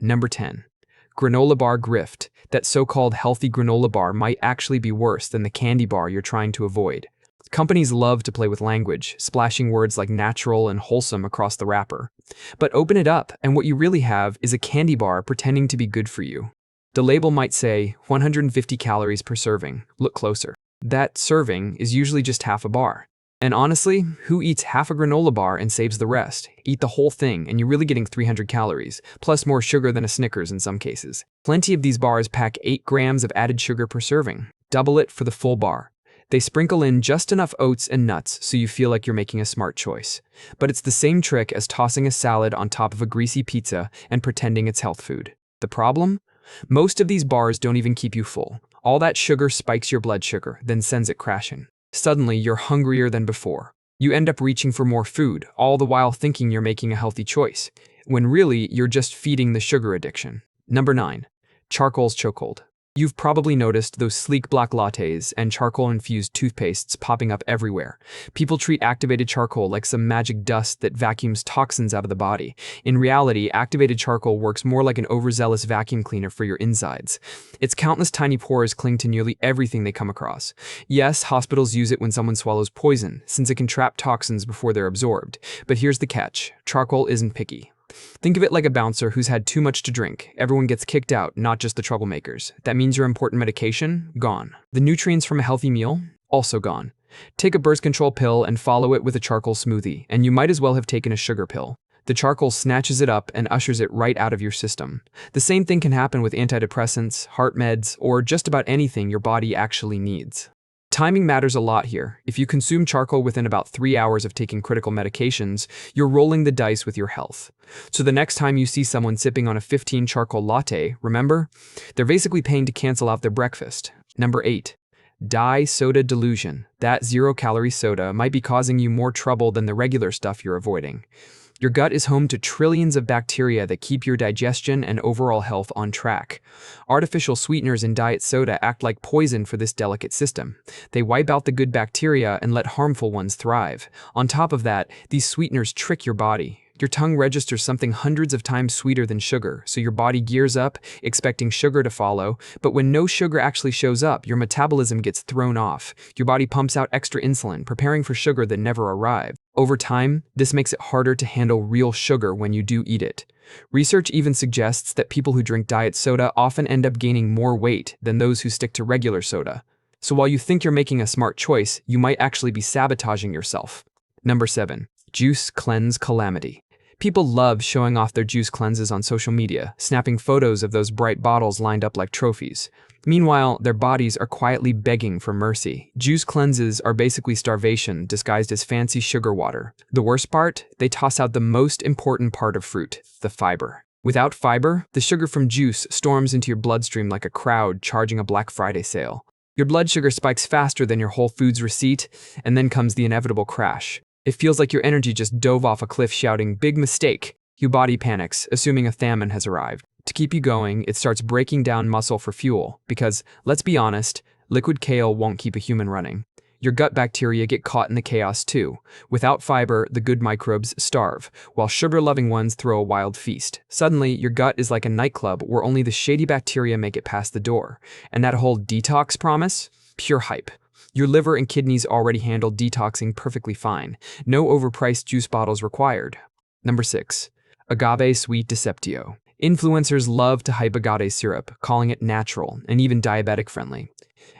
Number 10. Granola bar Grift. That so-called healthy granola bar might actually be worse than the candy bar you're trying to avoid. Companies love to play with language, splashing words like natural and wholesome across the wrapper. But open it up, and what you really have is a candy bar pretending to be good for you. The label might say 150 calories per serving. Look closer. That serving is usually just half a bar. And honestly, who eats half a granola bar and saves the rest? Eat the whole thing and you're really getting 300 calories, plus more sugar than a Snickers in some cases. Plenty of these bars pack 8 grams of added sugar per serving. Double it for the full bar. They sprinkle in just enough oats and nuts so you feel like you're making a smart choice. But it's the same trick as tossing a salad on top of a greasy pizza and pretending it's health food. The problem? Most of these bars don't even keep you full. All that sugar spikes your blood sugar, then sends it crashing. Suddenly, you're hungrier than before. You end up reaching for more food, all the while thinking you're making a healthy choice, when really you're just feeding the sugar addiction. Number 9. Charcoal's Chokehold. You've probably noticed those sleek black lattes and charcoal-infused toothpastes popping up everywhere. People treat activated charcoal like some magic dust that vacuums toxins out of the body. In reality, activated charcoal works more like an overzealous vacuum cleaner for your insides. Its countless tiny pores cling to nearly everything they come across. Yes, hospitals use it when someone swallows poison, since it can trap toxins before they're absorbed. But here's the catch: charcoal isn't picky. Think of it like a bouncer who's had too much to drink. Everyone gets kicked out, not just the troublemakers. That means your important medication? Gone. The nutrients from a healthy meal? Also gone. Take a birth control pill and follow it with a charcoal smoothie, and you might as well have taken a sugar pill. The charcoal snatches it up and ushers it right out of your system. The same thing can happen with antidepressants, heart meds, or just about anything your body actually needs. Timing matters a lot here. If you consume charcoal within about 3 hours of taking critical medications, you're rolling the dice with your health. So the next time you see someone sipping on a 15 charcoal latte, remember? They're basically paying to cancel out their breakfast. Number 8. Soda delusion. That 0-calorie soda might be causing you more trouble than the regular stuff you're avoiding. Your gut is home to trillions of bacteria that keep your digestion and overall health on track. Artificial sweeteners in diet soda act like poison for this delicate system. They wipe out the good bacteria and let harmful ones thrive. On top of that, these sweeteners trick your body. Your tongue registers something hundreds of times sweeter than sugar, so your body gears up, expecting sugar to follow. But when no sugar actually shows up, your metabolism gets thrown off. Your body pumps out extra insulin, preparing for sugar that never arrived. Over time, this makes it harder to handle real sugar when you do eat it. Research even suggests that people who drink diet soda often end up gaining more weight than those who stick to regular soda. So while you think you're making a smart choice, you might actually be sabotaging yourself. Number 7. Juice Cleanse Calamity. People love showing off their juice cleanses on social media, snapping photos of those bright bottles lined up like trophies. Meanwhile, their bodies are quietly begging for mercy. Juice cleanses are basically starvation disguised as fancy sugar water. The worst part? They toss out the most important part of fruit, the fiber. Without fiber, the sugar from juice storms into your bloodstream like a crowd charging a Black Friday sale. Your blood sugar spikes faster than your Whole Foods receipt, and then comes the inevitable crash. It feels like your energy just dove off a cliff shouting, "Big mistake!" Your body panics, assuming a famine has arrived. To keep you going, it starts breaking down muscle for fuel, because, let's be honest, liquid kale won't keep a human running. Your gut bacteria get caught in the chaos too. Without fiber, the good microbes starve, while sugar-loving ones throw a wild feast. Suddenly, your gut is like a nightclub where only the shady bacteria make it past the door. And that whole detox promise? Pure hype. Your liver and kidneys already handle detoxing perfectly fine. No overpriced juice bottles required. Number 6. Agave Sweet Deceptio. Influencers love to hype agave syrup, calling it natural and even diabetic friendly.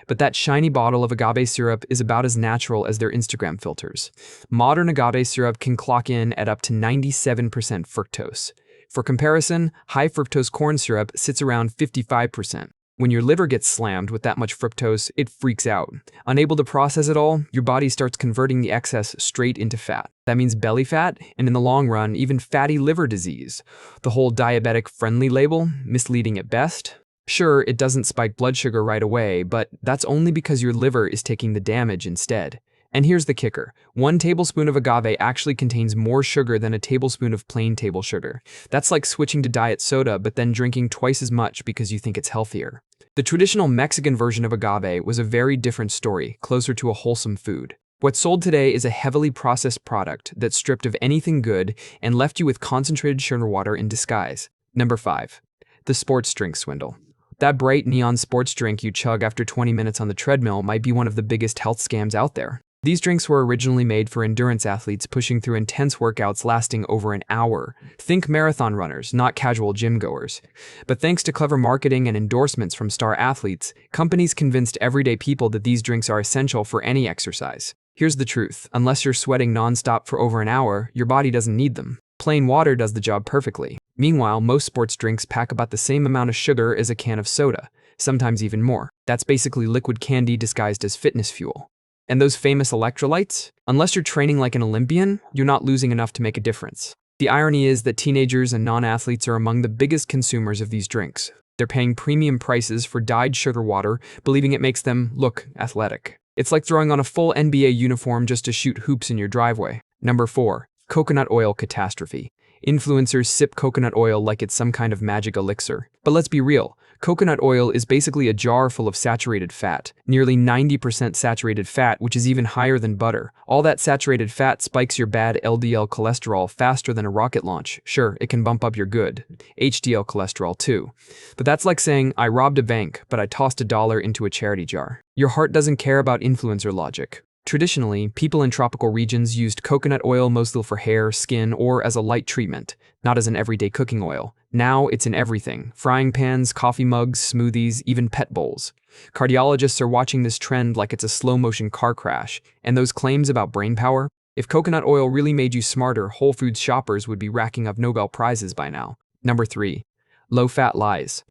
But that shiny bottle of agave syrup is about as natural as their Instagram filters. Modern agave syrup can clock in at up to 97% fructose. For comparison, high fructose corn syrup sits around 55%. When your liver gets slammed with that much fructose, it freaks out. Unable to process it all, your body starts converting the excess straight into fat. That means belly fat, and in the long run, even fatty liver disease. The whole diabetic-friendly label, misleading at best. Sure, it doesn't spike blood sugar right away, but that's only because your liver is taking the damage instead. And here's the kicker. 1 tablespoon of agave actually contains more sugar than a tablespoon of plain table sugar. That's like switching to diet soda, but then drinking twice as much because you think it's healthier. The traditional Mexican version of agave was a very different story, closer to a wholesome food. What's sold today is a heavily processed product that's stripped of anything good and left you with concentrated sugar water in disguise. Number 5. The sports drink swindle. That bright neon sports drink you chug after 20 minutes on the treadmill might be one of the biggest health scams out there. These drinks were originally made for endurance athletes pushing through intense workouts lasting over an hour. Think marathon runners, not casual gym goers. But thanks to clever marketing and endorsements from star athletes, companies convinced everyday people that these drinks are essential for any exercise. Here's the truth: unless you're sweating nonstop for over an hour, your body doesn't need them. Plain water does the job perfectly. Meanwhile, most sports drinks pack about the same amount of sugar as a can of soda, sometimes even more. That's basically liquid candy disguised as fitness fuel. And those famous electrolytes? Unless you're training like an Olympian, you're not losing enough to make a difference. The irony is that teenagers and non-athletes are among the biggest consumers of these drinks. They're paying premium prices for dyed sugar water, believing it makes them look athletic. It's like throwing on a full NBA uniform just to shoot hoops in your driveway. Number 4. Coconut oil catastrophe. Influencers sip coconut oil like it's some kind of magic elixir. But let's be real, coconut oil is basically a jar full of saturated fat, nearly 90% saturated fat, which is even higher than butter. All that saturated fat spikes your bad LDL cholesterol faster than a rocket launch. Sure, it can bump up your good HDL cholesterol too. But that's like saying, I robbed a bank, but I tossed $1 into a charity jar. Your heart doesn't care about influencer logic. Traditionally, people in tropical regions used coconut oil mostly for hair, skin, or as a light treatment, not as an everyday cooking oil. Now it's in everything: frying pans, coffee mugs, smoothies, even pet bowls. Cardiologists are watching this trend like it's a slow-motion car crash. And those claims about brain power? If coconut oil really made you smarter, Whole Foods shoppers would be racking up Nobel Prizes by now. Number 3. Low-fat lies.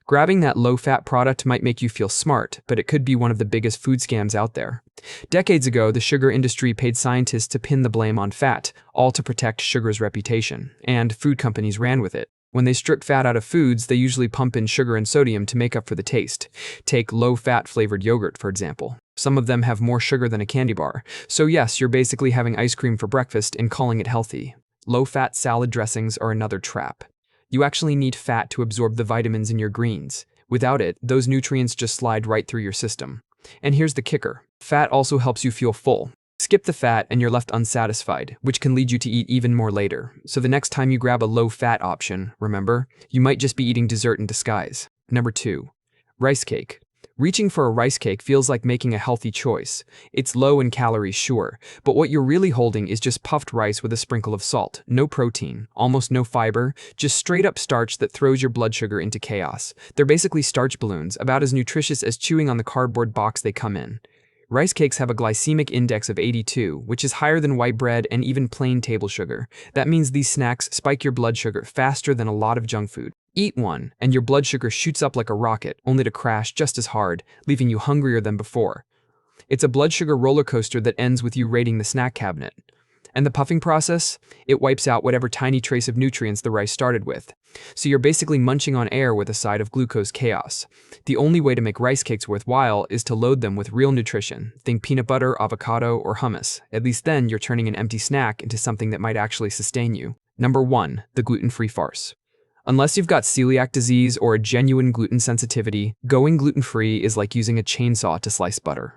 Grabbing that low-fat product might make you feel smart, but it could be one of the biggest food scams out there. Decades ago, the sugar industry paid scientists to pin the blame on fat, all to protect sugar's reputation, and food companies ran with it. When they strip fat out of foods, they usually pump in sugar and sodium to make up for the taste. Take low-fat flavored yogurt, for example. Some of them have more sugar than a candy bar. So yes, you're basically having ice cream for breakfast and calling it healthy. Low-fat salad dressings are another trap. You actually need fat to absorb the vitamins in your greens. Without it, those nutrients just slide right through your system. And here's the kicker: fat also helps you feel full. Skip the fat and you're left unsatisfied, which can lead you to eat even more later. So the next time you grab a low-fat option, remember, you might just be eating dessert in disguise. Number 2. Rice cake. Reaching for a rice cake feels like making a healthy choice. It's low in calories, sure, but what you're really holding is just puffed rice with a sprinkle of salt. No protein, almost no fiber, just straight-up starch that throws your blood sugar into chaos. They're basically starch balloons, about as nutritious as chewing on the cardboard box they come in. Rice cakes have a glycemic index of 82, which is higher than white bread and even plain table sugar. That means these snacks spike your blood sugar faster than a lot of junk food. Eat one, and your blood sugar shoots up like a rocket, only to crash just as hard, leaving you hungrier than before. It's a blood sugar roller coaster that ends with you raiding the snack cabinet. And the puffing process? It wipes out whatever tiny trace of nutrients the rice started with. So you're basically munching on air with a side of glucose chaos. The only way to make rice cakes worthwhile is to load them with real nutrition. Think peanut butter, avocado, or hummus. At least then you're turning an empty snack into something that might actually sustain you. Number 1. The gluten-free farce. Unless you've got celiac disease or a genuine gluten sensitivity, going gluten-free is like using a chainsaw to slice butter.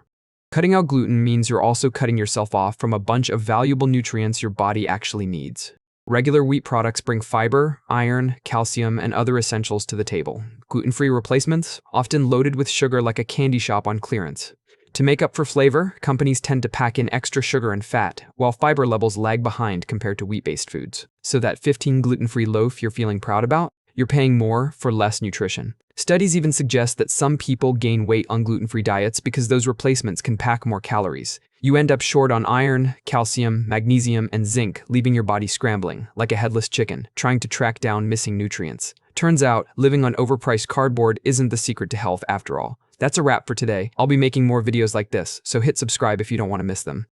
Cutting out gluten means you're also cutting yourself off from a bunch of valuable nutrients your body actually needs. Regular wheat products bring fiber, iron, calcium, and other essentials to the table. Gluten-free replacements, often loaded with sugar like a candy shop on clearance. To make up for flavor, companies tend to pack in extra sugar and fat, while fiber levels lag behind compared to wheat-based foods. So that 15 gluten-free loaf you're feeling proud about, you're paying more for less nutrition. Studies even suggest that some people gain weight on gluten-free diets because those replacements can pack more calories. You end up short on iron, calcium, magnesium, and zinc, leaving your body scrambling, like a headless chicken, trying to track down missing nutrients. Turns out, living on overpriced cardboard isn't the secret to health after all. That's a wrap for today. I'll be making more videos like this, so hit subscribe if you don't want to miss them.